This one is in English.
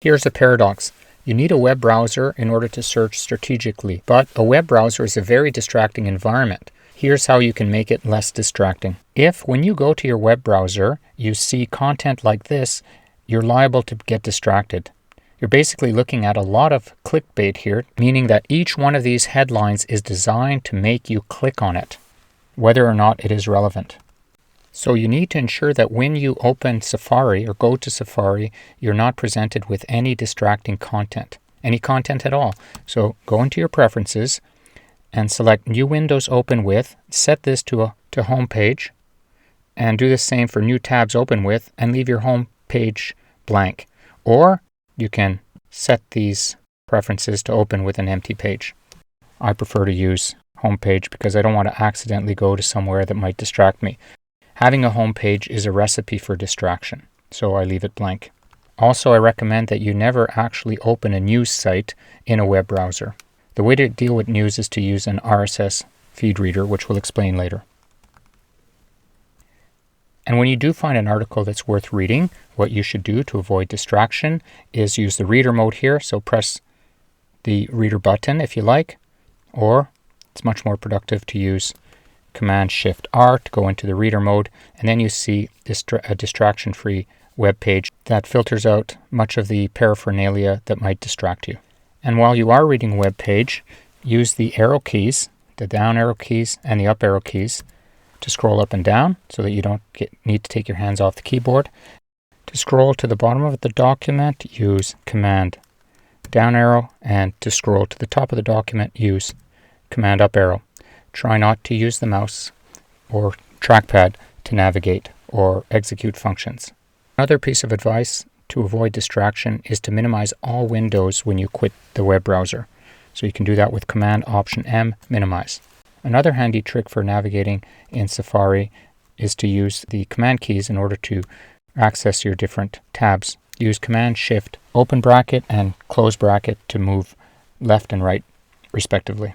Here's a paradox. You need a web browser in order to search strategically, but a web browser is a very distracting environment. Here's how you can make it less distracting. If, when you go to your web browser, you see content like this, you're liable to get distracted. You're basically looking at a lot of clickbait here, meaning that each one of these headlines is designed to make you click on it, whether or not it is relevant. So you need to ensure that when you open Safari or go to Safari, you're not presented with any distracting content, any content at all. So go into your preferences and select New Windows Open With, set this to Home Page, and do the same for New Tabs Open With and leave your home page blank. Or you can set these preferences to open with an empty page. I prefer to use home page because I don't want to accidentally go to somewhere that might distract me. Having a home page is a recipe for distraction, so I leave it blank. Also, I recommend that you never actually open a news site in a web browser. The way to deal with news is to use an RSS feed reader, which we'll explain later. And when you do find an article that's worth reading, what you should do to avoid distraction is use the reader mode here. So press the reader button if you like, or it's much more productive to use Command-Shift-R to go into the reader mode, and then you see a distraction-free web page that filters out much of the paraphernalia that might distract you. And while you are reading a web page, use the arrow keys, the down arrow keys and the up arrow keys, to scroll up and down so that you don't need to take your hands off the keyboard. To scroll to the bottom of the document, use Command down arrow, and to scroll to the top of the document, use Command up arrow. Try not to use the mouse or trackpad to navigate or execute functions. Another piece of advice to avoid distraction is to minimize all windows when you quit the web browser. So you can do that with Command-Option-M, minimize. Another handy trick for navigating in Safari is to use the command keys in order to access your different tabs. Use Command-Shift, open bracket and close bracket to move left and right respectively.